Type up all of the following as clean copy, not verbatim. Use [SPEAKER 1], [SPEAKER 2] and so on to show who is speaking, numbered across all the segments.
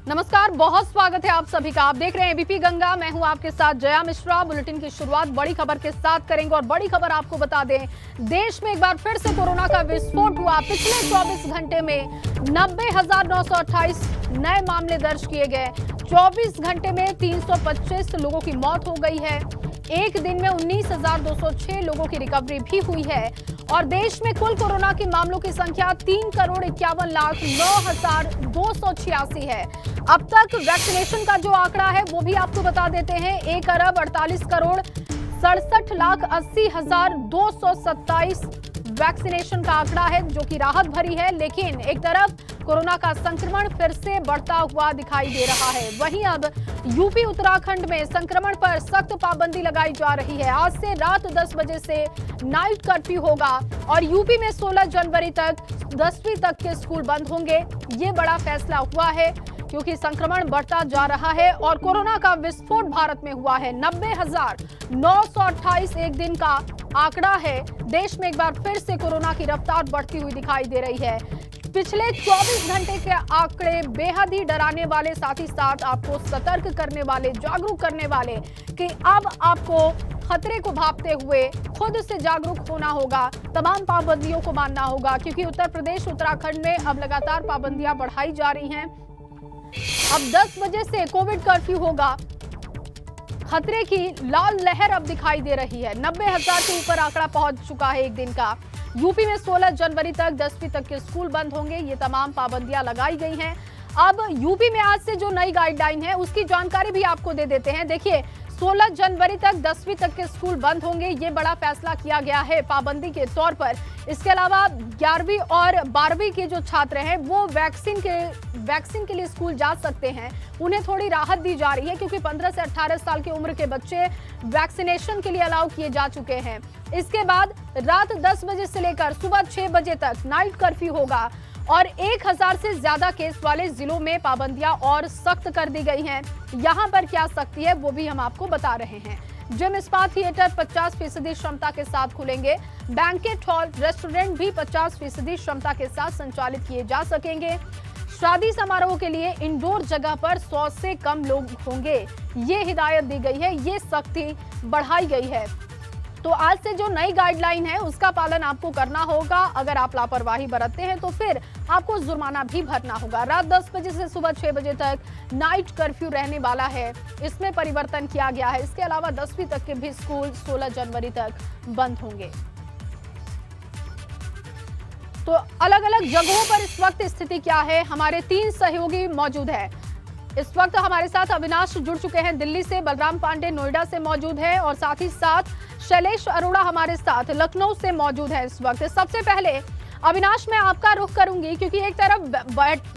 [SPEAKER 1] नमस्कार, बहुत स्वागत है आप सभी का। आप देख रहे हैं एबीपी गंगा। मैं हूं आपके साथ जया मिश्रा। बुलेटिन की शुरुआत बड़ी खबर के साथ करेंगे और बड़ी खबर आपको बता दें, देश में एक बार फिर से कोरोना का विस्फोट हुआ। पिछले 24 घंटे में 90,928 नए मामले दर्ज किए गए। 24 घंटे में 325 लोगों की मौत हो गई है। एक दिन में 19,206 लोगों की रिकवरी भी हुई है और देश में कुल कोरोना के मामलों की संख्या 3,51,09,286 है। अब तक वैक्सीनेशन का जो आंकड़ा है वो भी आपको बता देते हैं। 1,48,67,80,227 वैक्सीनेशन का आंकड़ा है जो कि राहत भरी है। लेकिन एक तरफ कोरोना का संक्रमण फिर से बढ़ता हुआ दिखाई दे रहा है। वहीं अब यूपी उत्तराखंड में संक्रमण पर सख्त पाबंदी लगाई जा रही है। आज से रात 10 बजे से नाइट कर्फ्यू होगा और यूपी में 16 जनवरी तक 10वीं तक के स्कूल बंद होंगे। ये बड़ा फैसला हुआ है क्योंकि संक्रमण बढ़ता जा रहा है और कोरोना का विस्फोट भारत में हुआ है। 90,928 एक दिन का आंकड़ा है। देश में एक बार फिर से कोरोना की रफ्तार बढ़ती हुई दिखाई दे रही है। पिछले 24 घंटे के आंकड़े बेहद ही डराने वाले, साथ ही साथ आपको सतर्क करने वाले, जागरूक करने वाले कि अब आपको खतरे को भांपते हुए खुद से जागरूक होना होगा। तमाम पाबंदियों को मानना होगा क्योंकि उत्तर प्रदेश, उत्तराखंड में अब लगातार पाबंदियां बढ़ाई जा रही हैं। अब 10 बजे से कोविड कर्फ्यू होगा। खतरे की लाल लहर अब दिखाई दे रही है। 90,000 के ऊपर आंकड़ा पहुंच चुका है एक दिन का। यूपी में 16 जनवरी तक 10वीं तक के स्कूल बंद होंगे। ये तमाम पाबंदियां लगाई गई हैं। अब यूपी में आज से जो नई गाइडलाइन है उसकी जानकारी भी आपको दे देते हैं। देखिए, 16 जनवरी तक 10वीं तक के स्कूल बंद होंगे। ये बड़ा फैसला किया गया है पाबंदी के तौर पर। इसके अलावा 11वीं और 12वीं के जो छात्र हैं वो वैक्सीन के लिए स्कूल जा सकते हैं। उन्हें थोड़ी राहत दी जा रही है क्योंकि 15 से 18 साल की उम्र के बच्चे वैक्सीनेशन के लिए अलाउ किए जा चुके हैं। इसके बाद रात 10 बजे से लेकर सुबह 6 बजे तक नाइट कर्फ्यू होगा और 1000 से ज्यादा केस वाले जिलों में पाबंदियां और सख्त कर दी गई हैं। यहां पर क्या सख्ती है वो भी हम आपको बता रहे हैं। जिम, स्पा, थिएटर 50% क्षमता के साथ खुलेंगे। बैंकेट हॉल, रेस्टोरेंट भी 50% क्षमता के साथ संचालित किए जा सकेंगे। शादी समारोह के लिए इंडोर जगह पर 100 से कम लोग होंगे। ये हिदायत दी गई है, ये सख्ती बढ़ाई गई है। तो आज से जो नई गाइडलाइन है उसका पालन आपको करना होगा। अगर आप लापरवाही बरतते हैं तो फिर आपको जुर्माना भी भरना होगा। रात 10 बजे से सुबह 6 बजे तक नाइट कर्फ्यू रहने वाला है। इसमें परिवर्तन किया गया है। इसके अलावा 10वीं तक के भी स्कूल 16 जनवरी तक बंद होंगे। तो अलग अलग जगहों पर इस वक्त स्थिति क्या है, हमारे 3 सहयोगी मौजूद है। इस वक्त हमारे साथ अविनाश जुड़ चुके हैं दिल्ली से, बलराम पांडे नोएडा से मौजूद है और साथ ही साथ शैलेश अरोड़ा हमारे साथ लखनऊ से मौजूद है इस वक्त। सबसे पहले अविनाश, मैं आपका रुख करूंगी क्योंकि एक तरफ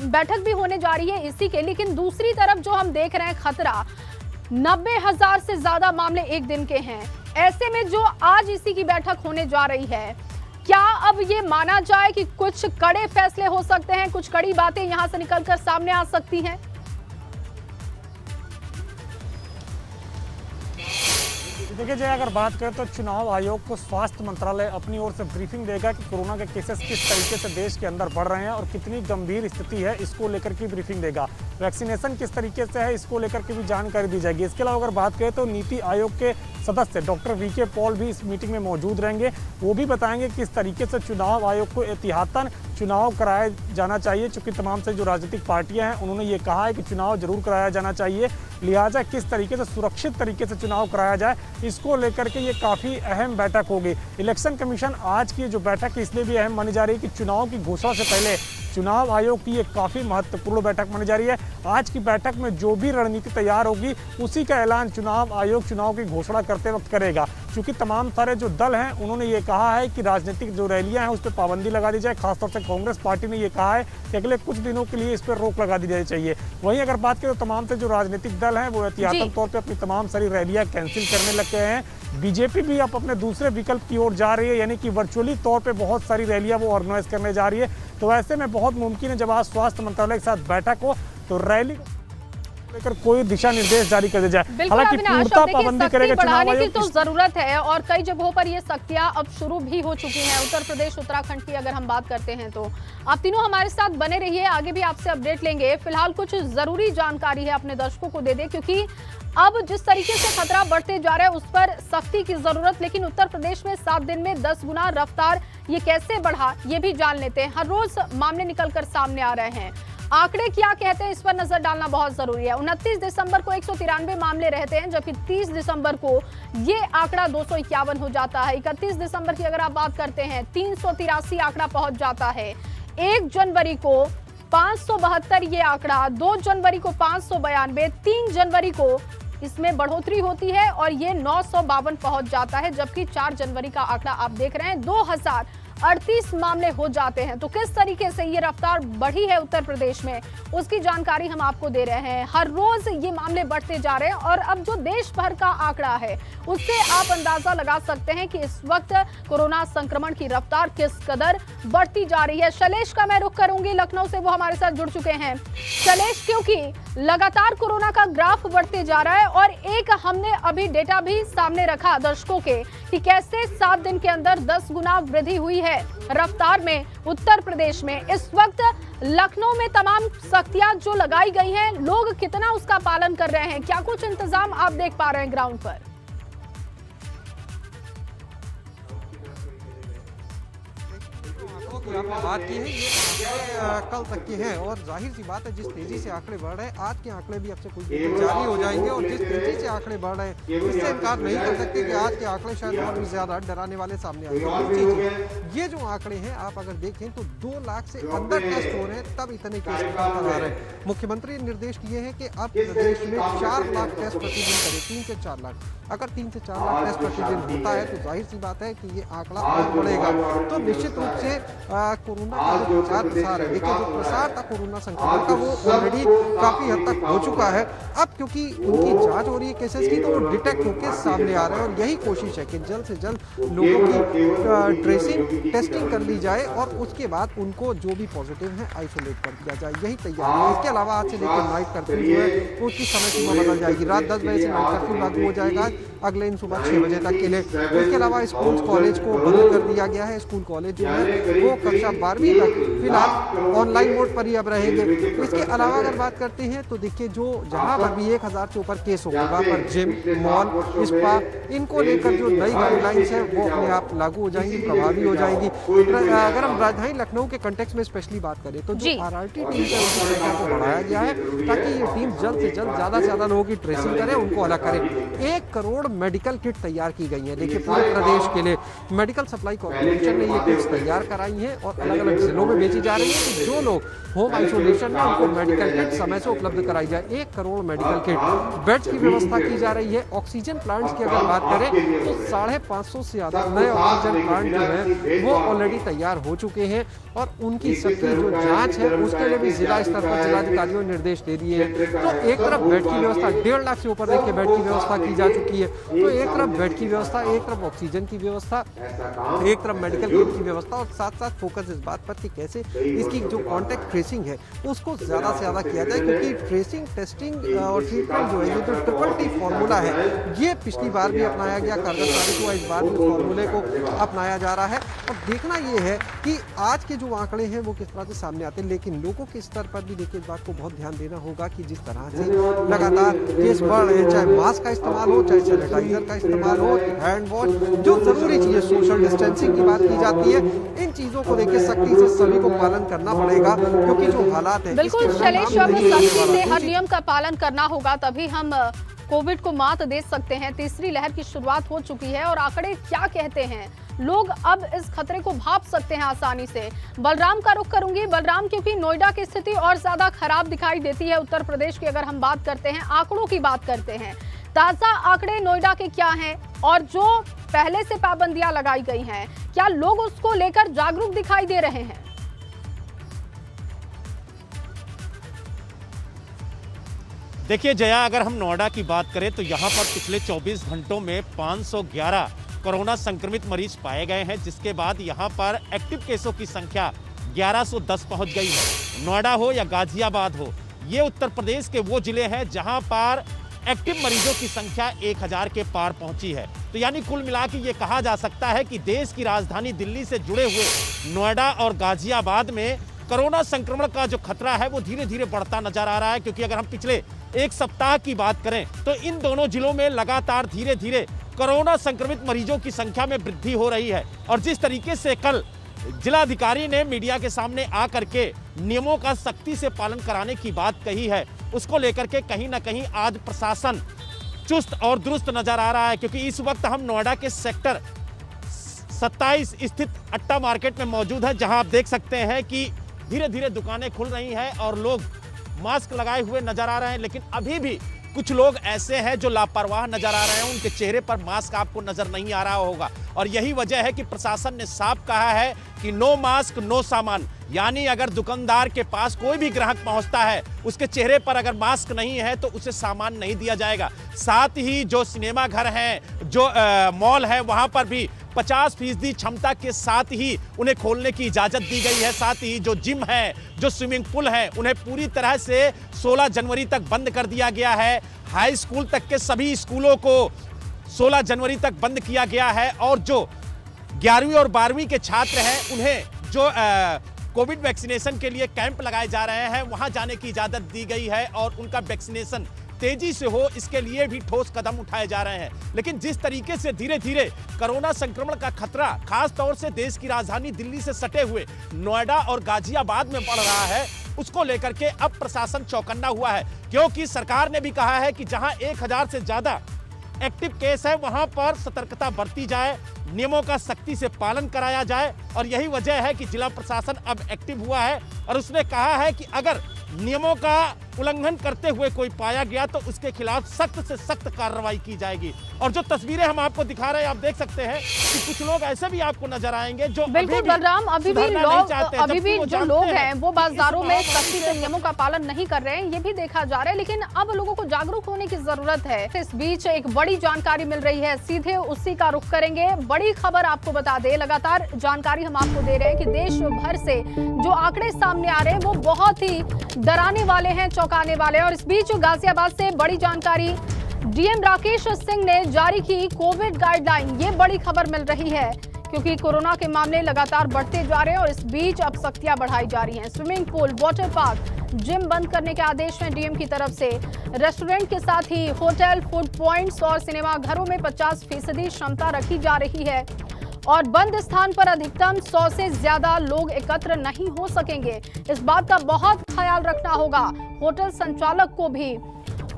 [SPEAKER 1] बैठक भी होने जा रही है इसी के, लेकिन दूसरी तरफ जो हम देख रहे हैं खतरा, 90,000 से ज्यादा मामले एक दिन के हैं। ऐसे में जो आज इसी की बैठक होने जा रही है, क्या अब ये माना जाए कि कुछ कड़े फैसले हो सकते हैं, कुछ कड़ी बातें यहां से निकलकर सामने आ सकती हैं?
[SPEAKER 2] देखिए जय, अगर बात करें तो चुनाव आयोग को स्वास्थ्य मंत्रालय अपनी ओर से ब्रीफिंग देगा कि कोरोना के केसेस किस तरीके से देश के अंदर बढ़ रहे हैं और कितनी गंभीर स्थिति है, इसको लेकर की ब्रीफिंग देगा। वैक्सीनेशन किस तरीके से है, इसको लेकर के भी जानकारी दी जाएगी। इसके अलावा अगर बात करें तो नीति आयोग के सदस्य डॉक्टर वीके पॉल भी इस मीटिंग में मौजूद रहेंगे। वो भी बताएंगे किस तरीके से चुनाव आयोग को एहतियातन चुनाव कराया जाना चाहिए। चूंकि तमाम से जो राजनीतिक पार्टियां हैं उन्होंने ये कहा है कि चुनाव जरूर कराया जाना चाहिए, लिहाजा किस तरीके से सुरक्षित तरीके से चुनाव कराया जाए, इसको लेकर के ये काफ़ी अहम बैठक होगी। इलेक्शन कमीशन आज की जो बैठक है इसलिए भी अहम मानी जा रही है कि चुनाव की घोषणा से पहले चुनाव आयोग की ये काफ़ी महत्वपूर्ण बैठक मानी जा रही है। आज की बैठक में जो भी रणनीति तैयार होगी उसी का ऐलान चुनाव आयोग चुनाव की घोषणा करते वक्त करेगा। क्योंकि तमाम सारे जो दल हैं उन्होंने ये कहा है कि राजनीतिक जो रैलियां हैं उस पर पाबंदी लगा दी जाए। खासतौर से कांग्रेस पार्टी ने ये कहा है कि अगले कुछ दिनों के लिए इस पर रोक लगा दी जानी चाहिए। वहीं अगर बात करें तो तमाम से जो राजनीतिक दल हैं वो एहतियातन तौर पर अपनी तमाम सारी रैलियां कैंसिल करने लग गए हैं। बीजेपी भी अब अपने दूसरे विकल्प की ओर जा रही है, यानी कि वर्चुअली तौर पे बहुत सारी रैलियां वो ऑर्गेनाइज करने जा रही है। तो ऐसे में बहुत मुमकिन है जब आज स्वास्थ्य मंत्रालय के साथ बैठक हो तो रैली लेकर कोई दिशा निर्देश जारी कर दिया जाए।
[SPEAKER 1] बिल्कुल
[SPEAKER 2] हालांकि
[SPEAKER 1] अविनाश,
[SPEAKER 2] पूर्णतः
[SPEAKER 1] अब देखिए
[SPEAKER 2] पाबंदी
[SPEAKER 1] सख्ती
[SPEAKER 2] करेगा चुनाव
[SPEAKER 1] बढ़ाने की
[SPEAKER 2] आयोग।
[SPEAKER 1] तो जरूरत है और कई जगहों पर ये सख्तियां अब शुरू भी हो चुकी हैं। उत्तर प्रदेश, उत्तराखंड की अगर हम बात करते हैं तो आप तीनों हमारे साथ बने रहिए, आगे भी आपसे अपडेट लेंगे। फिलहाल कुछ जरूरी जानकारी है अपने दर्शकों को दे दे, क्योंकि अब जिस तरीके से खतरा बढ़ते जा रहा है उस पर सख्ती की जरूरत। लेकिन उत्तर प्रदेश में 7 दिन में 10 गुना रफ्तार ये कैसे बढ़ा, ये भी जान लेते हैं। हर रोज मामले निकलकर सामने आ रहे हैं, आंकड़े क्या कहते हैं इस पर नजर डालना बहुत जरूरी है। 29 दिसंबर को 193 मामले रहते हैं, जबकि 30 दिसंबर को ये आंकड़ा 251 हो जाता है। 31 दिसंबर की अगर आप बात करते हैं 383 आंकड़ा पहुंच जाता है। 1 जनवरी को 572 ये आंकड़ा, 2 जनवरी को 592, 3 जनवरी को इसमें बढ़ोतरी होती है और ये 952 पहुंच जाता है, जबकि 4 जनवरी का आंकड़ा आप देख रहे हैं 2038 मामले हो जाते हैं। तो किस तरीके से ये रफ्तार बढ़ी है उत्तर प्रदेश में, उसकी जानकारी हम आपको दे रहे हैं। हर रोज ये मामले बढ़ते जा रहे हैं और अब जो देश भर का आंकड़ा है उससे आप अंदाजा लगा सकते हैं कि इस वक्त कोरोना संक्रमण की रफ्तार किस कदर बढ़ती जा रही है। शैलेश का मैं रुख करूंगी लखनऊ से, वो हमारे साथ जुड़ चुके हैं। शैलेश, क्योंकि लगातार कोरोना का ग्राफ बढ़ते जा रहा है और एक हमने अभी डेटा भी सामने रखा दर्शकों के कि कैसे 7 दिन के अंदर 10 गुना वृद्धि हुई है रफ्तार में उत्तर प्रदेश में। इस वक्त लखनऊ में तमाम सख्तियां जो लगाई गई हैं, लोग कितना उसका पालन कर रहे हैं, क्या कुछ इंतजाम आप देख पा रहे हैं ग्राउंड पर?
[SPEAKER 3] की आपने बात की है, ये कल तक के हैं और जाहिर सी बात है जिस तेजी से आंकड़े बढ़ रहे हैं, आज के आंकड़े भी अब से कुछ दिन जारी हो जाएंगे और जिस तेजी से आंकड़े बढ़ रहे हैं इससे इनकार नहीं कर सकते कि आज के आंकड़े शायद और भी ज्यादा डराने वाले सामने आएंगे। ये जो आंकड़े हैं आप अगर देखें तो 2 लाख से अंदर टेस्ट हो रहे हैं, तब इतने केस निकलकर आ रहे हैं। मुख्यमंत्री ने निर्देश दिए हैं कि अब प्रदेश में 4 लाख टेस्ट प्रतिदिन करें, 3 से 4 लाख। अगर 3 से 4 लाख टेस्ट प्रतिदिन होता है तो जाहिर सी बात है कि ये आंकड़ा और बढ़ेगा। तो निश्चित रूप से कोरोना का जो प्रसार है, देखिए जो प्रसार था कोरोना संक्रमण का वो ऑलरेडी काफी हद तक हो चुका है। अब क्योंकि उनकी जांच हो रही है केसेस की, तो वो डिटेक्ट होकर सामने आ रहे हैं और यही कोशिश है कि जल्द से जल्द लोगों की ट्रेसिंग टेस्टिंग कर ली जाए और उसके बाद उनको जो भी पॉजिटिव है आइसोलेट कर दिया जाए, यही तैयारी है। इसके अलावा आज से लेकर नाइट कर्फ्यू जो है उसकी समय सीमा बदल जाएगी, रात 10 बजे से नाइट कर्फ्यू लागू हो जाएगा अगले दिन सुबह 6 बजे तक के लिए। इसके अलावा स्कूल कॉलेज को बंद कर दिया गया है, स्कूल कॉलेज जो है वो कक्षा 12वीं तक फिलहाल ऑनलाइन मोड पर ही अब रहेंगे। इसके अलावा अगर बात करते हैं तो देखिए जो जहां पर भी 1000 से ऊपर केस होंगे वहां पर जिम, मॉल, स्पा, इनको लेकर जो नई गाइडलाइंस है वो अपने आप लागू हो जाएंगी, प्रभावी हो जाएंगी। अगर हम राजधानी लखनऊ के कंटेक्स्ट में स्पेशली बात करें तो जो आरआरटी टीम है उसकी संख्या को बढ़ाया गया है ताकि ये टीम जल्द से जल्द ज्यादा से ज्यादा लोगों की ट्रेसिंग करे, उनको अलग करे। 1 करोड़ मेडिकल किट तैयार की गई है। देखिए पूरे प्रदेश के लिए मेडिकल सप्लाई कॉर्पोरेशन ने ये किट्स तैयार कराई है और अलग अलग जिलों में बेची जा रही है कि जो लोग होम आइसोलेशन में उनको मेडिकल किट समय से उपलब्ध कराई जाए। 1 करोड़ मेडिकल किट, बेड्स की व्यवस्था की जा रही है। ऑक्सीजन प्लांट्स की अगर बात करें तो 550 से ज्यादा नए ऑक्सीजन प्लांट जो है वो ऑलरेडी तैयार हो चुके हैं और उनकी सबकी जो जांच है उसके लिए भी जिला स्तर पर जिलाधिकारियों ने निर्देश दे दिए हैं। तो एक तरफ बेड की व्यवस्था 1.5 लाख से ऊपर देखिए बेड की व्यवस्था की जा चुकी है। तो एक तरफ बेड की व्यवस्था, एक तरफ ऑक्सीजन की व्यवस्था, एक तरफ मेडिकल किट की व्यवस्था और साथ साथ फोकस इस बात पर कि कैसे इसकी जो कॉन्टैक्ट ट्रेसिंग है उसको ज्यादा से ज्यादा किया जाए, क्योंकि ट्रेसिंग, टेस्टिंग और ट्रीटमेंट जो है ये जो ट्रिपल T फॉर्मूला है ये पिछली बार भी अपनाया गया, कारगर साबित हुआ। इस बार भी फॉर्मूले को अपनाया जा रहा है और देखना ये है कि आज के जो आंकड़े हैं वो किस तरह से सामने आते हैं, लेकिन लोगों के स्तर पर भी देखिए इस बात को बहुत ध्यान देना होगा कि जिस तरह से लगातार केस बढ़ रहे हैं, चाहे मास्क का इस्तेमाल हो, चाहे सैनिटाइजर का इस्तेमाल हो, हैंड वॉश, जो जरूरी चीजें, सोशल डिस्टेंसिंग की बात की जाती है, इन चीजों को देखिए सख्ती से सभी को पालन करना पड़ेगा, क्योंकि जो हालात है
[SPEAKER 1] बिल्कुल शैलेश, अब सख्ती से हर नियम का पालन करना होगा, तभी हम कोविड को मात दे सकते हैं। तीसरी लहर की शुरुआत हो चुकी है और आंकड़े क्या कहते हैं, लोग अब इस खतरे को भाप सकते हैं आसानी से। बलराम का रुख करूंगी। बलराम, क्योंकि नोएडा की स्थिति और ज्यादा खराब दिखाई देती है उत्तर प्रदेश की अगर हम बात करते हैं, आंकड़ों की बात करते हैं, ताजा आंकड़े नोएडा के क्या हैं और जो पहले से पाबंदियां लगाई गई हैं क्या लोग उसको लेकर जागरूक दिखाई दे रहे हैं?
[SPEAKER 4] देखिए जया, अगर हम नोएडा की बात करें तो यहाँ पर पिछले 24 घंटों में 511 कोरोना संक्रमित मरीज पाए गए हैं, जिसके बाद यहाँ पर एक्टिव केसों की संख्या 1110 पहुँच गई है। नोएडा हो या गाजियाबाद हो, ये उत्तर प्रदेश के वो जिले हैं जहां पर एक्टिव मरीजों की संख्या 1000 के पार पहुंची है। तो यानी कुल मिला के ये कहा जा सकता है कि देश की राजधानी दिल्ली से जुड़े हुए नोएडा और गाजियाबाद में कोरोना संक्रमण का जो खतरा है वो धीरे धीरे बढ़ता नजर आ रहा है, क्योंकि अगर हम पिछले एक सप्ताह की बात करें तो इन दोनों जिलों में लगातार धीरे धीरे कोरोना संक्रमित मरीजों की संख्या में वृद्धि हो रही है। और जिस तरीके से कल जिलाधिकारी ने मीडिया के सामने आकर के नियमों का सख्ती से पालन कराने की बात कही है, उसको लेकर के कहीं ना कहीं आज प्रशासन चुस्त और दुरुस्त नजर आ रहा है। क्योंकि इस वक्त हम नोएडा के सेक्टर 27 स्थित अट्टा मार्केट में मौजूद है, जहां आप देख सकते हैं कि धीरे धीरे दुकानें खुल रही हैं और लोग मास्क लगाए हुए नजर आ रहे हैं। लेकिन अभी भी कुछ लोग ऐसे हैं जो लापरवाह नजर आ रहे हैं, उनके चेहरे पर मास्क आपको नजर नहीं आ रहा होगा। और यही वजह है कि प्रशासन ने साफ कहा है कि नो मास्क नो सामान, यानी अगर दुकानदार के पास कोई भी ग्राहक पहुंचता है, उसके चेहरे पर अगर मास्क नहीं है तो उसे सामान नहीं दिया जाएगा। साथ ही जो सिनेमा घर हैं, जो मॉल है, वहां पर भी 50% क्षमता के साथ ही उन्हें खोलने की इजाजत दी गई है। साथ ही जो जिम है, जो स्विमिंग पूल है, उन्हें पूरी तरह से 16 जनवरी तक बंद कर दिया गया है। हाई स्कूल तक के सभी स्कूलों को 16 जनवरी तक बंद किया गया है। और जो 11वीं और 12वीं के छात्र हैं, उन्हें जो कोविड वैक्सीनेशन के लिए कैंप लगाए जा रहे हैं, वहां जाने की इजाजत दी गई है और उनका वैक्सीनेशन तेजी से हो, इसके लिए भी ठोस कदम उठाए जा रहे हैं। लेकिन जिस तरीके से धीरे धीरे कोरोना संक्रमण का खतरा खास तौर से देश की राजधानी दिल्ली से सटे हुए नोएडा और गाजियाबाद में बढ़ रहा है, उसको लेकर के अब प्रशासन चौकन्ना हुआ है। क्योंकि सरकार ने भी कहा है कि जहां 1000 से ज्यादा एक्टिव केस है, वहां पर सतर्कता बरती जाए, नियमों का सख्ती से पालन कराया जाए। और यही वजह है कि जिला प्रशासन अब एक्टिव हुआ है और उसने कहा है कि अगर नियमों का उल्लंघन करते हुए कोई पाया गया तो उसके खिलाफ सख्त से सख्त कार्रवाई की जाएगी। और जो तस्वीरें हम आपको दिखा रहे हैं, आप देख सकते हैं कि कुछ लोग ऐसे भी आपको नजर आएंगे जो
[SPEAKER 1] बिल्कुल बलराम, अभी भी जो लोग हैं वो बाजारों में सख्ती से नियमों का पालन नहीं कर रहे हैं, ये भी देखा जा रहा है। लेकिन अब लोगों को जागरूक होने की जरूरत है। इस बीच एक बड़ी जानकारी मिल रही है, सीधे उसी का रुख करेंगे। बड़ी खबर आपको बता दें, लगातार जानकारी हम आपको दे रहे हैं कि देश भर से जो आंकड़े सामने आ रहे हैं वो बहुत ही डराने वाले हैं, चौंकाने वाले। और इस बीच गाजियाबाद से बड़ी जानकारी, डीएम राकेश सिंह ने जारी की कोविड गाइडलाइन। ये बड़ी खबर मिल रही है क्योंकि कोरोना के मामले लगातार बढ़ते जा रहे हैं और इस बीच अब सख्तियां बढ़ाई जा रही हैं। Swimming pool, water park, gym बंद करने के आदेश हैं डीएम की तरफ से। रेस्टोरेंट के साथ ही होटल, फूड पॉइंट्स और सिनेमा घरों में 50% क्षमता रखी जा रही है और बंद स्थान पर अधिकतम 100 से ज्यादा लोग एकत्र नहीं हो सकेंगे। इस बात का बहुत ख्याल रखना होगा होटल संचालक को भी,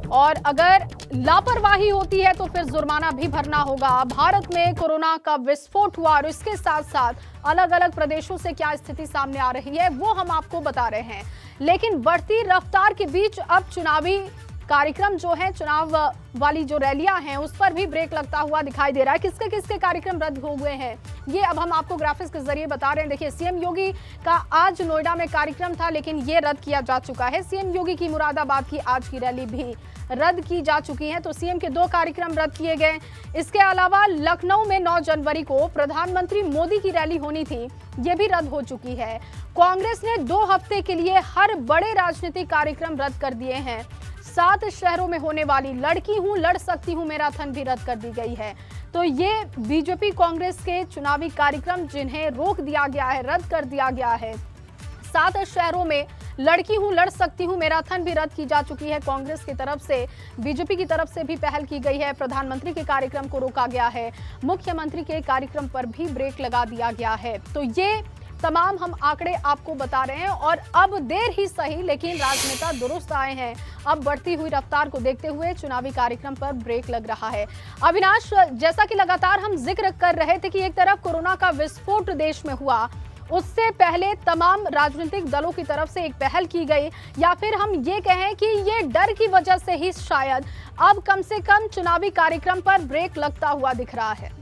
[SPEAKER 1] और अगर लापरवाही होती है तो फिर जुर्माना भी भरना होगा। भारत में कोरोना का विस्फोट हुआ और इसके साथ साथ अलग अलग प्रदेशों से क्या स्थिति सामने आ रही है वो हम आपको बता रहे हैं। लेकिन बढ़ती रफ्तार के बीच अब चुनावी कार्यक्रम जो है, चुनाव वाली जो रैलियां हैं उस पर भी ब्रेक लगता हुआ दिखाई दे रहा है। किसके किसके कार्यक्रम रद्द हो गए हैं ये अब हम आपको ग्राफिक्स के जरिए बता रहे हैं। देखिए, सीएम योगी का आज नोएडा में कार्यक्रम था लेकिन ये रद्द किया जा चुका है। सीएम योगी की मुरादाबाद की आज की रैली भी रद्द की जा चुकी है, तो सीएम के 2 कार्यक्रम रद्द किए गए। इसके अलावा लखनऊ में 9 जनवरी को प्रधानमंत्री मोदी की रैली होनी थी, ये भी रद्द हो चुकी है। कांग्रेस ने 2 हफ्ते के लिए हर बड़े राजनीतिक कार्यक्रम रद्द कर दिए हैं। 7 शहरों में होने वाली लड़की हूं लड़ सकती हूं मैराथन भी रद्द कर दी गई है। तो ये बीजेपी कांग्रेस के चुनावी कार्यक्रम जिन्हें रोक दिया गया है, रद्द कर दिया गया है। 7 शहरों में लड़की हूं लड़ सकती हूं मैराथन भी रद्द की जा चुकी है कांग्रेस की तरफ से। बीजेपी की तरफ से भी पहल की गई है, प्रधानमंत्री के कार्यक्रम को रोका गया है, मुख्यमंत्री के कार्यक्रम पर भी ब्रेक लगा दिया गया है। तो ये तमाम हम आंकड़े आपको बता रहे हैं और अब देर ही सही लेकिन राजनेता दुरुस्त आए हैं। अब बढ़ती हुई रफ्तार को देखते हुए चुनावी कार्यक्रम पर ब्रेक लग रहा है। अविनाश, जैसा कि लगातार हम जिक्र कर रहे थे कि एक तरफ कोरोना का विस्फोट देश में हुआ, उससे पहले तमाम राजनीतिक दलों की तरफ से एक पहल की गई, या फिर हम ये कहें कि ये डर की वजह से ही शायद अब कम से कम चुनावी कार्यक्रम पर ब्रेक लगता हुआ दिख रहा है।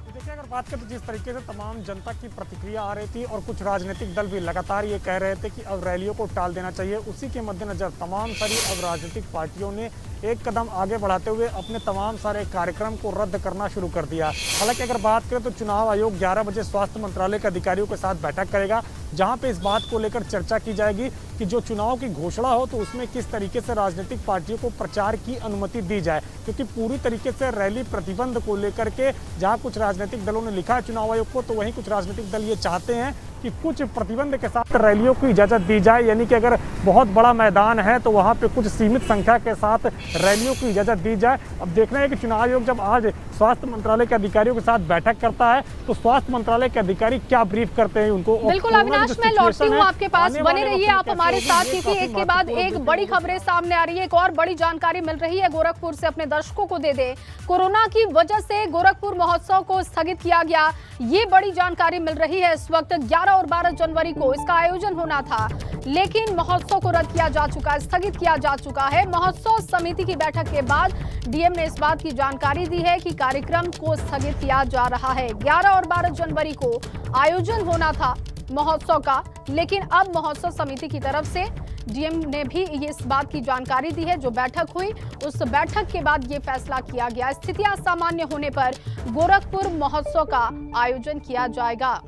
[SPEAKER 2] देखिए, अगर बात करें तो जिस तरीके से तमाम जनता की प्रतिक्रिया आ रही थी और कुछ राजनीतिक दल भी लगातार ये कह रहे थे कि अब रैलियों को टाल देना चाहिए, उसी के मद्देनजर तमाम सारी अब राजनीतिक पार्टियों ने एक कदम आगे बढ़ाते हुए अपने तमाम सारे कार्यक्रम को रद्द करना शुरू कर दिया। हालांकि अगर बात करें तो चुनाव आयोग 11 बजे स्वास्थ्य मंत्रालय के अधिकारियों के साथ बैठक करेगा, जहां पे इस बात को लेकर चर्चा की जाएगी कि जो चुनाव की घोषणा हो तो उसमें किस तरीके से राजनीतिक पार्टियों को प्रचार की अनुमति दी जाए, क्योंकि पूरी तरीके से रैली प्रतिबंध को लेकर के जहां कुछ राजनीतिक दलों ने लिखा है चुनाव आयोग को, तो वहीं कुछ राजनीतिक दल ये चाहते हैं कि कुछ प्रतिबंध के साथ रैलियों की इजाज़त दी जाए, यानी कि अगर बहुत बड़ा मैदान है तो वहां पे कुछ सीमित संख्या के साथ रैलियों की इजाज़त दी जाए। अब देखना है कि चुनाव आयोग जब आज स्वास्थ्य मंत्रालय के अधिकारियों के साथ बैठक करता है तो स्वास्थ्य मंत्रालय के अधिकारी क्या ब्रीफ करते हैं उनको।
[SPEAKER 1] बिल्कुल अविनाश, मैं लौटती हूँ आपके पास, बने रहिए आप हमारे साथ, क्योंकि एक के बाद एक बड़ी खबरें सामने आ रही है। एक और बड़ी जानकारी मिल रही है गोरखपुर से, अपने दर्शकों को दे दे। कोरोना की वजह से गोरखपुर महोत्सव को स्थगित किया गया, ये बड़ी जानकारी मिल रही है। इस वक्त 11 और 12 जनवरी को इसका आयोजन होना था, लेकिन महोत्सव को रद्द किया जा चुका है, स्थगित किया जा चुका है। महोत्सव समिति की बैठक के बाद डीएम ने इस बात की जानकारी दी है कि कार्यक्रम को स्थगित किया जा रहा है। 11 और 12 जनवरी को आयोजन होना था महोत्सव का, लेकिन अब महोत्सव समिति की तरफ से डीएम ने भी ये इस बात की जानकारी दी है। जो बैठक हुई उस बैठक के बाद ये फैसला किया गया। स्थितियां सामान्य होने पर गोरखपुर महोत्सव का आयोजन किया जाएगा।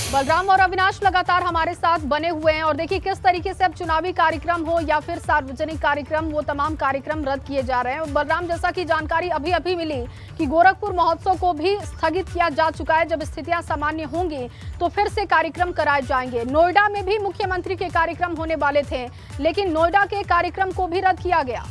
[SPEAKER 1] बलराम और अविनाश लगातार हमारे साथ बने हुए हैं और देखिए किस तरीके से अब चुनावी कार्यक्रम हो या फिर सार्वजनिक कार्यक्रम, वो तमाम कार्यक्रम रद्द किए जा रहे हैं। बलराम, जैसा कि जानकारी अभी अभी मिली कि गोरखपुर महोत्सव को भी स्थगित किया जा चुका है। जब स्थितियां सामान्य होंगी तो फिर से कार्यक्रम कराए जाएंगे। नोएडा में भी मुख्यमंत्री के कार्यक्रम होने वाले थे, लेकिन नोएडा के कार्यक्रम को भी रद्द किया गया।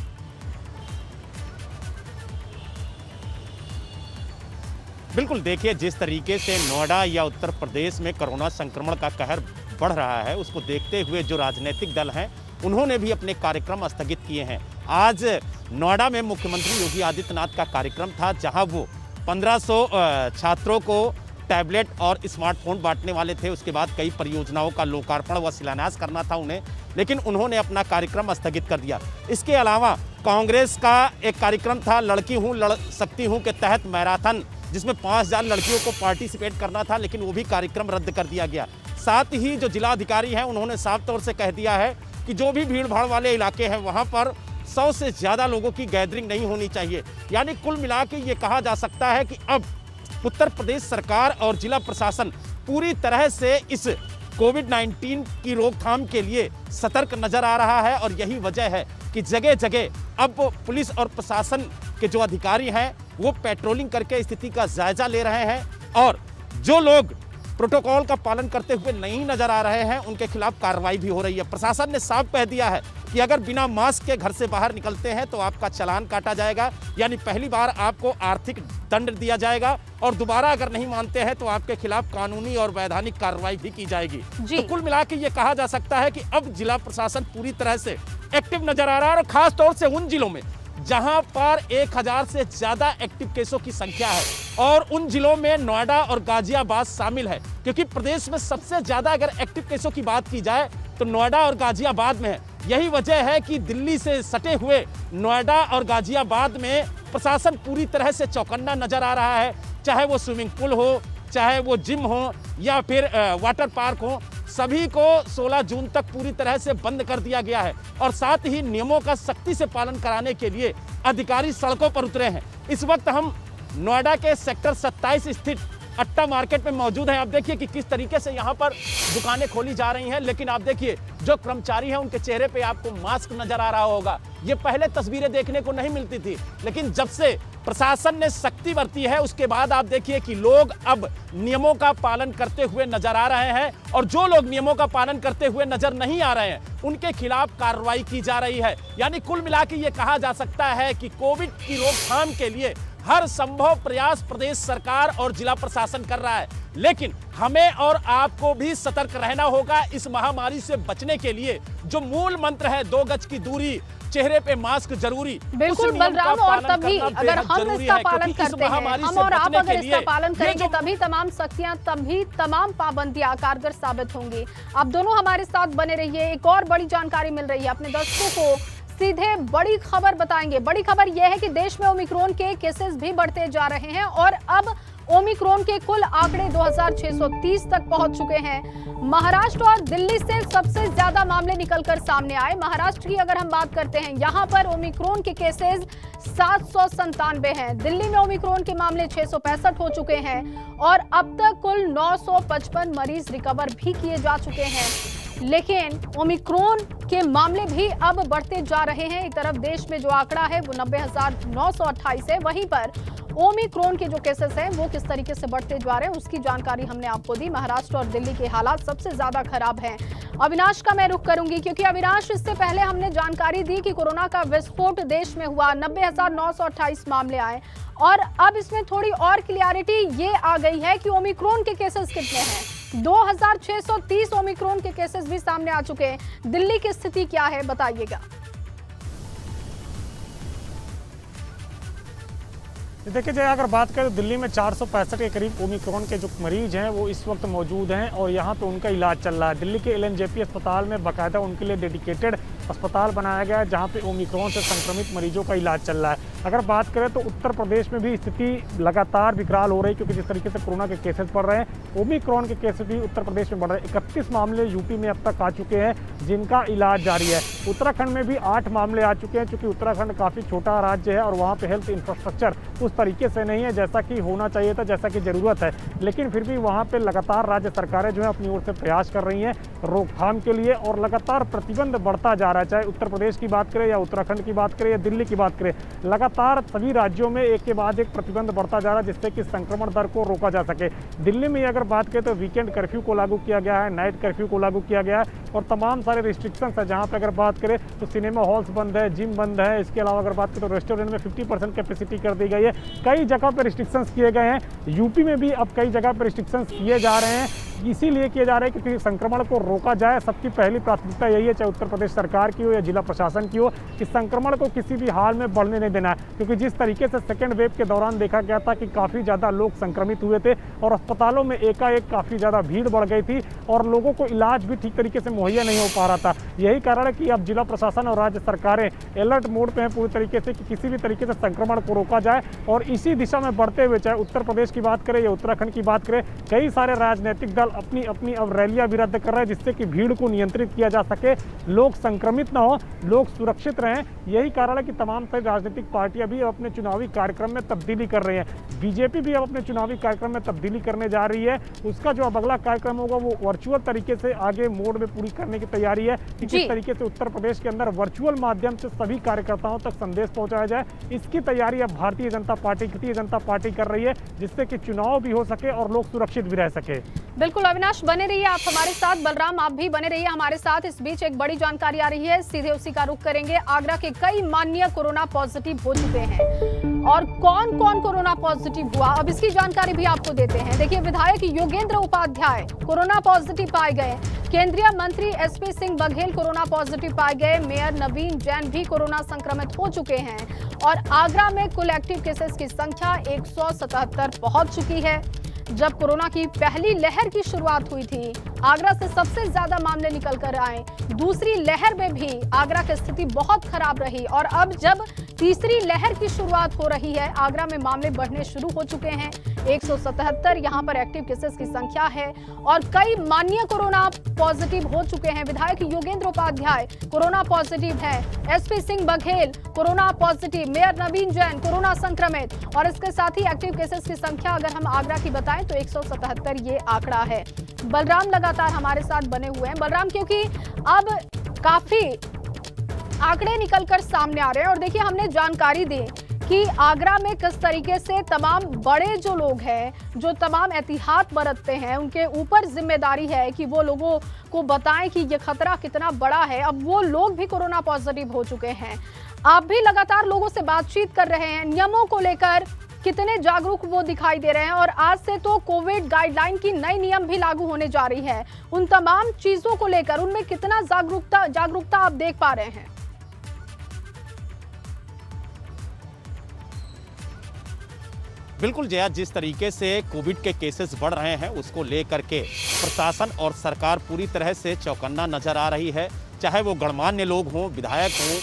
[SPEAKER 4] बिल्कुल, देखिए जिस तरीके से नोएडा या उत्तर प्रदेश में कोरोना संक्रमण का कहर बढ़ रहा है, उसको देखते हुए जो राजनीतिक दल हैं उन्होंने भी अपने कार्यक्रम स्थगित किए हैं। आज नोएडा में मुख्यमंत्री योगी आदित्यनाथ का कार्यक्रम था, जहां वो 1500 छात्रों को टैबलेट और स्मार्टफोन बांटने वाले थे। उसके बाद कई परियोजनाओं का लोकार्पण व शिलान्यास करना था उन्हें, लेकिन उन्होंने अपना कार्यक्रम स्थगित कर दिया। इसके अलावा कांग्रेस का एक कार्यक्रम था लड़की हूँ लड़ सकती हूँ के तहत मैराथन, जिसमें 5000 लड़कियों को पार्टिसिपेट करना था, लेकिन वो भी कार्यक्रम रद्द कर दिया गया। साथ ही जो जिला अधिकारी हैं उन्होंने साफ तौर से कह दिया है कि जो भी भीड़ भाड़ वाले इलाके हैं वहाँ पर 100 से ज़्यादा लोगों की गैदरिंग नहीं होनी चाहिए। यानी कुल मिला के ये कहा जा सकता है कि अब उत्तर प्रदेश सरकार और जिला प्रशासन पूरी तरह से इस कोविड-19 की रोकथाम के लिए सतर्क नजर आ रहा है और यही वजह है कि जगह जगह अब पुलिस और प्रशासन के जो अधिकारी हैं वो पेट्रोलिंग करके स्थिति का जायजा ले रहे हैं और जो लोग प्रोटोकॉल का पालन करते हुए नहीं नजर आ रहे हैं उनके खिलाफ कार्रवाई भी हो रही है। प्रशासन ने साफ कह दिया है कि अगर बिना मास्क के घर से बाहर निकलते हैं तो आपका चालान काटा जाएगा, यानी पहली बार आपको आर्थिक दंड दिया जाएगा और दोबारा अगर नहीं मानते हैं तो आपके खिलाफ कानूनी और वैधानिक कार्रवाई भी की जाएगी। तो कुल मिला के ये कहा जा सकता है कि अब जिला प्रशासन पूरी तरह से एक्टिव नजर आ रहा है और खास तौर से उन जिलों में जहां पर 1000 से ज्यादा एक्टिव केसों की संख्या है और उन जिलों में नोएडा और गाजियाबाद शामिल है, क्योंकि प्रदेश में सबसे ज्यादा अगर एक्टिव केसों की बात की जाए तो नोएडा और गाजियाबाद में है। यही वजह है कि दिल्ली से सटे हुए नोएडा और गाजियाबाद में प्रशासन पूरी तरह से चौकन्ना नजर आ रहा है, चाहे वो स्विमिंग पूल हो, चाहे वो जिम हो या फिर वाटर पार्क हो, सभी को 16 जून तक पूरी तरह से बंद कर दिया गया है और साथ ही नियमों का सख्ती से पालन कराने के लिए अधिकारी सड़कों पर उतरे हैं। इस वक्त हम नोएडा के सेक्टर 27 स्थित अट्टा मार्केट में मौजूद हैं। आप देखिए कि किस तरीके से यहाँ पर दुकानें खोली जा रही हैं, लेकिन आप देखिए जो कर्मचारी हैं उनके चेहरे पे आपको मास्क नजर आ रहा होगा। ये पहले तस्वीरें देखने को नहीं मिलती थी, लेकिन जब से प्रशासन ने सख्ती बरती है उसके बाद आप देखिए कि लोग अब नियमों का पालन करते हुए नजर आ रहे हैं और जो लोग नियमों का पालन करते हुए नजर नहीं आ रहे हैं उनके खिलाफ कार्रवाई की जा रही है। यानी कुल मिला के ये कहा जा सकता है कि कोविड की रोकथाम के लिए हर संभव प्रयास प्रदेश सरकार और जिला प्रशासन कर रहा है, लेकिन हमें और आपको भी सतर्क रहना होगा इस महामारी से बचने के लिए। जो मूल मंत्र है 2 गज की दूरी, चेहरे पे मास्क जरूरी।
[SPEAKER 1] बिल्कुल बलराम, और तभी अगर हम इसका पालन करते हैं, हम और आप अगर इसका पालन करेंगे तभी तमाम सख्तियां, तभी तमाम पाबंदियां कारगर साबित होंगी। आप दोनों हमारे साथ बने रहिए। एक और बड़ी जानकारी मिल रही है, अपने दर्शकों को सीधे बड़ी खबर बताएंगे। बड़ी खबर यह है कि देश में ओमिक्रॉन के केसेस भी बढ़ते जा रहे हैं और अब ओमिक्रॉन के कुल आंकड़े 2630 तक पहुंच चुके हैं। महाराष्ट्र और दिल्ली से सबसे ज्यादा मामले निकलकर सामने आए। महाराष्ट्र की अगर हम बात करते हैं, यहां पर ओमिक्रॉन के केसेस 797 हैं। दिल्ली में ओमिक्रॉन के मामले 665 हो चुके हैं और अब तक कुल 955 मरीज रिकवर भी किए जा चुके हैं। लेकिन ओमिक्रॉन के मामले भी अब बढ़ते जा रहे हैं। एक तरफ देश में जो आंकड़ा है वो 90,928 है, वहीं पर ओमिक्रॉन के जो केसेस हैं वो किस तरीके से बढ़ते जा रहे हैं उसकी जानकारी हमने आपको दी। महाराष्ट्र और दिल्ली के हालात सबसे ज्यादा खराब हैं। अविनाश का मैं रुख करूंगी क्योंकि अविनाश, इससे पहले हमने जानकारी दी कि कोरोना का विस्फोट देश में हुआ, 90,928 मामले आए और अब इसमें थोड़ी और क्लियरिटी ये आ गई है कि ओमिक्रॉन के केसेस कितने हैं। 2630 ओमिक्रॉन के केसेस भी सामने आ चुके हैं। दिल्ली की स्थिति क्या है, बताइएगा।
[SPEAKER 2] देखिए जय, अगर बात करें तो दिल्ली में 465 के करीब ओमिक्रॉन के जो मरीज हैं वो इस वक्त मौजूद हैं और यहाँ पे उनका इलाज चल रहा है। दिल्ली के LNJP अस्पताल में बाकायदा उनके लिए डेडिकेटेड अस्पताल बनाया गया है जहाँ पे ओमिक्रॉन से संक्रमित मरीजों का इलाज चल रहा है। अगर बात करें तो उत्तर प्रदेश में भी स्थिति लगातार विकराल हो रही है क्योंकि जिस तरीके से कोरोना के केसेस बढ़ रहे हैं, ओमिक्रॉन के केसेस भी उत्तर प्रदेश में बढ़ रहे हैं। 31 मामले यूपी में अब तक आ चुके हैं जिनका इलाज जारी है। उत्तराखंड में भी 8 मामले आ चुके हैं क्योंकि उत्तराखंड काफ़ी छोटा राज्य है और वहाँ पे हेल्थ इंफ्रास्ट्रक्चर उस तरीके से नहीं है जैसा कि होना चाहिए था, जैसा कि ज़रूरत है। लेकिन फिर भी वहाँ पे लगातार राज्य सरकारें जो है अपनी ओर से प्रयास कर रही हैं रोकथाम के लिए और लगातार प्रतिबंध बढ़ता जा रहा है। चाहे उत्तर प्रदेश की बात करें या उत्तराखंड की बात करें या दिल्ली की बात करें, लगातार सभी राज्यों में एक के बाद एक प्रतिबंध बढ़ता जा रहा है जिससे कि संक्रमण दर को रोका जा सके। दिल्ली में अगर बात करें तो वीकेंड कर्फ्यू को लागू किया गया है, नाइट कर्फ्यू को लागू किया गया है और तमाम सारे रिस्ट्रिक्शंस है। जहाँ पर अगर बात करें तो सिनेमा हॉल्स बंद है, जिम बंद है। इसके अलावा अगर बात करें तो रेस्टोरेंट में 50% कैपेसिटी कर दी गई है। कई जगह पर रिस्ट्रिक्शंस किए गए हैं। यूपी में भी अब कई जगह पर रिस्ट्रिक्शंस किए जा रहे हैं, इसीलिए किए जा रहे हैं कि संक्रमण को रोका जाए। सबकी पहली प्राथमिकता यही है, चाहे उत्तर प्रदेश सरकार की हो या जिला प्रशासन की हो, कि संक्रमण को किसी भी हाल में बढ़ने नहीं देना है। क्योंकि जिस तरीके से सेकेंड वेव के दौरान देखा गया था कि काफ़ी ज़्यादा लोग संक्रमित हुए थे और अस्पतालों में एकाएक काफ़ी ज़्यादा भीड़ बढ़ गई थी और लोगों को इलाज भी ठीक तरीके से मुहैया नहीं हो पा रहा था। यही कारण है कि अब जिला प्रशासन और राज्य सरकारें अलर्ट मोड पे हैं पूरी तरीके से कि किसी भी तरीके से संक्रमण को रोका जाए। और इसी दिशा में बढ़ते हुए चाहे उत्तर प्रदेश की बात करें या उत्तराखंड की बात करें, कई सारे राजनीतिक दल अपनी अपनी अब रैलियां भी रद्द कर रहे हैं जिससे कि भीड़ को नियंत्रित किया जा सके, लोग संक्रमित ना हो, लोग सुरक्षित रहें। यही कारण है कि तमाम सारी राजनीतिक पार्टियां भी अब अपने चुनावी कार्यक्रम में तब्दीली कर रही हैं। बीजेपी भी अब अपने चुनावी कार्यक्रम में तब्दीली करने जा रही है। उसका जो अब अगला कार्यक्रम होगा वो वर्चुअल तरीके से आगे मोड में पूरी करने की तैयारी है कि किस तरीके से उत्तर प्रदेश के अंदर वर्चुअल माध्यम से सभी कार्यकर्ताओं तक संदेश पहुंचाया जाए। इसकी तैयारी अब भारतीय जनता पार्टी कर रही है जिससे कि चुनाव भी हो सके और लोग सुरक्षित भी रह सके।
[SPEAKER 1] बिल्कुल अविनाश, बने रहिए आप हमारे साथ। बलराम, आप भी बने रहिए हमारे साथ। इस बीच एक बड़ी जानकारी आ रही है, सीधे उसी का रुख करेंगे। आगरा के कई माननीय कोरोना पॉजिटिव हो चुके हैं और कौन कौन कोरोना पॉजिटिव हुआ, अब इसकी जानकारी भी आपको देते हैं। देखिए, विधायक योगेंद्र उपाध्याय कोरोना पॉजिटिव पाए गए। केंद्रीय मंत्री SP Singh Baghel corona positive पाए गए। मेयर नवीन जैन भी कोरोना संक्रमित हो चुके हैं और आगरा में कुल एक्टिव केसेस की संख्या 177 पहुंच चुकी है। जब कोरोना की पहली लहर की शुरुआत हुई थी, आगरा से सबसे ज्यादा मामले निकल कर आए। दूसरी लहर में भी आगरा की स्थिति बहुत खराब रही और अब जब तीसरी लहर की शुरुआत हो रही है, आगरा में मामले बढ़ने शुरू हो चुके हैं। 177 यहाँ पर एक्टिव केसेस की संख्या है और कई माननीय कोरोना पॉजिटिव हो चुके हैं। विधायक योगेंद्र उपाध्याय कोरोना पॉजिटिव है, SP Singh Baghel corona positive, mayor Naveen Jain corona संक्रमित और इसके साथ ही एक्टिव केसेस की संख्या अगर हम आगरा की बताएं तो 177 ये आंकड़ा है। बलराम लगातार हमारे साथ बने हुए हैं। बलराम, क्योंकि अब काफी आंकड़े निकलकर सामने आ रहे हैं और देखिए, हमने जानकारी दी कि आगरा में किस तरीके से तमाम बड़े जो लोग हैं, जो तमाम एहतियात बरतते हैं, उनके ऊपर जिम्मेदारी है कि वो लोगों को बताएं कि ये खतरा कितना बड़ा है। अब वो लोग भी कोरोना पॉजिटिव हो चुके हैं। आप भी लगातार लोगों से बातचीत कर रहे हैं, नियमों को लेकर कितने जागरूक वो दिखाई दे रहे हैं और आज से तो कोविड गाइडलाइन की नई नियम भी लागू होने जा रही है। उन तमाम चीजों को लेकर उनमें कितना जागरूकता आप देख पा रहे हैं?
[SPEAKER 4] बिल्कुल जया, जिस तरीके से कोविड के केसेस बढ़ रहे हैं उसको लेकर के प्रशासन और सरकार पूरी तरह से चौकन्ना नजर आ रही है। चाहे वो गणमान्य लोग हों, विधायक हों,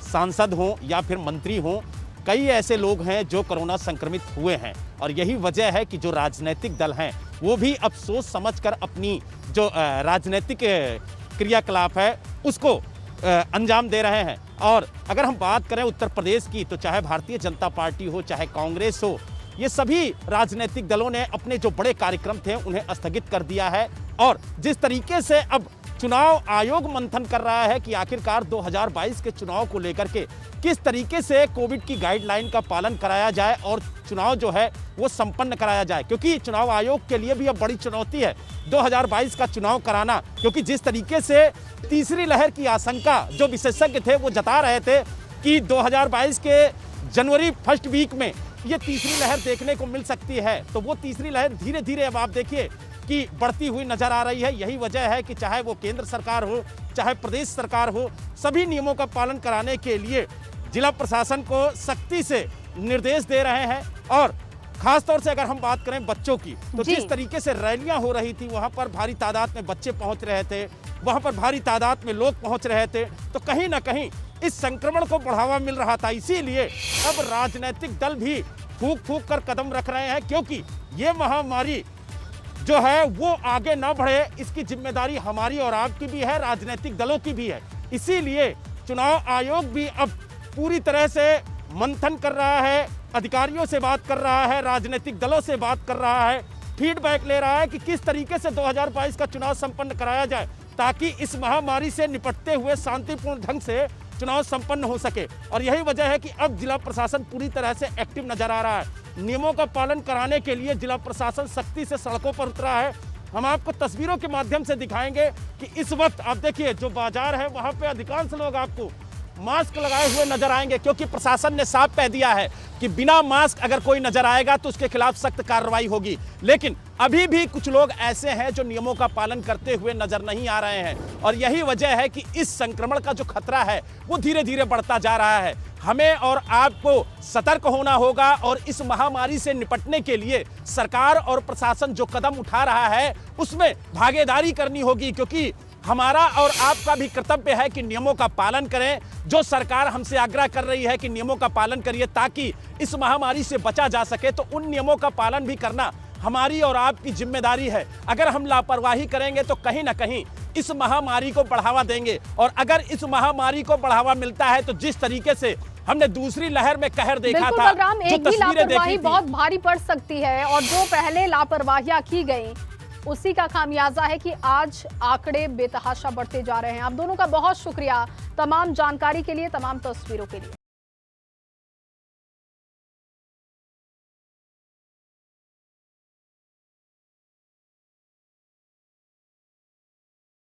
[SPEAKER 4] सांसद हों या फिर मंत्री हों, कई ऐसे लोग हैं जो कोरोना संक्रमित हुए हैं और यही वजह है कि जो राजनीतिक दल हैं वो भी अब सोच समझकर अपनी जो राजनीतिक क्रियाकलाप है उसको अंजाम दे रहे हैं। और अगर हम बात करें उत्तर प्रदेश की तो चाहे भारतीय जनता पार्टी हो चाहे कांग्रेस हो, ये सभी राजनीतिक दलों ने अपने जो बड़े कार्यक्रम थे उन्हें स्थगित कर दिया है। और जिस तरीके से अब चुनाव आयोग मंथन कर रहा है कि आखिरकार 2022 के चुनाव को लेकर के किस तरीके से कोविड की गाइडलाइन का पालन कराया जाए और चुनाव जो है वो संपन्न कराया जाए, क्योंकि चुनाव आयोग के लिए भी अब बड़ी चुनौती है 2022 का चुनाव कराना। क्योंकि जिस तरीके से तीसरी लहर की आशंका जो विशेषज्ञ थे वो जता रहे थे कि 2022 के जनवरी फर्स्ट वीक में ये तीसरी लहर देखने को मिल सकती है, तो वो तीसरी लहर धीरे धीरे अब आप देखिए कि बढ़ती हुई नजर आ रही है। यही वजह है कि चाहे वो केंद्र सरकार हो चाहे प्रदेश सरकार हो, सभी नियमों का पालन कराने के लिए जिला प्रशासन को सख्ती से निर्देश दे रहे हैं। और खासतौर से अगर हम बात करें बच्चों की, तो जिस तरीके से रैलियां हो रही थी वहां पर भारी तादाद में बच्चे पहुंच रहे थे, वहां पर भारी तादाद में लोग पहुंच रहे थे, तो कहीं ना कहीं इस संक्रमण को बढ़ावा मिल रहा था। इसीलिए अब राजनीतिक दल भी फूंक फूंक कर कदम रख रहे हैं, क्योंकि ये महामारी जो है वो आगे ना बढ़े, इसकी जिम्मेदारी हमारी और आपकी भी है, राजनीतिक दलों की भी है। इसीलिए चुनाव आयोग भी अब पूरी तरह से मंथन कर रहा है, अधिकारियों से बात कर रहा है, राजनीतिक दलों से बात कर रहा है, फीडबैक ले रहा है कि किस तरीके से 2022 का चुनाव संपन्न कराया जाए ताकि इस महामारी से निपटते हुए शांतिपूर्ण ढंग से चुनाव संपन्न हो सके। और यही वजह है कि अब जिला प्रशासन पूरी तरह से एक्टिव नजर आ रहा है। नियमों का पालन कराने के लिए जिला प्रशासन सख्ती से सड़कों पर उतरा है। हम आपको तस्वीरों के माध्यम से दिखाएंगे कि इस वक्त आप देखिए जो बाजार है वहां पे अधिकांश लोग आपको मास्क लगाए हुए नजर आएंगे, क्योंकि प्रशासन ने साफ कह दिया है कि बिना मास्क अगर कोई नजर आएगा तो उसके खिलाफ सख्त कार्रवाई होगी। लेकिन अभी भी कुछ लोग ऐसे हैं जो नियमों का पालन करते हुए नजर नहीं आ रहे हैं और यही वजह है कि इस संक्रमण का जो खतरा है वो धीरे धीरे बढ़ता जा रहा है। हमें और आपको सतर्क होना होगा और इस महामारी से निपटने के लिए सरकार और प्रशासन जो कदम उठा रहा है उसमें भागीदारी करनी होगी, क्योंकि हमारा और आपका भी कर्तव्य है कि नियमों का पालन करें। जो सरकार हमसे आग्रह कर रही है कि नियमों का पालन करिए ताकि इस महामारी से बचा जा सके, तो उन नियमों का पालन भी करना हमारी और आपकी जिम्मेदारी है। अगर हम लापरवाही करेंगे तो कहीं ना कहीं इस महामारी को बढ़ावा देंगे, और अगर इस महामारी को बढ़ावा मिलता है तो जिस तरीके से हमने दूसरी लहर में कहर देखा था,
[SPEAKER 1] एक भी लापरवाही बहुत भारी पड़ सकती है और जो पहले लापरवाहियां की गई उसी का खामियाजा है कि आज आंकड़े बेतहाशा बढ़ते जा रहे हैं। आप दोनों का बहुत शुक्रिया तमाम जानकारी के लिए, तमाम तस्वीरों के लिए।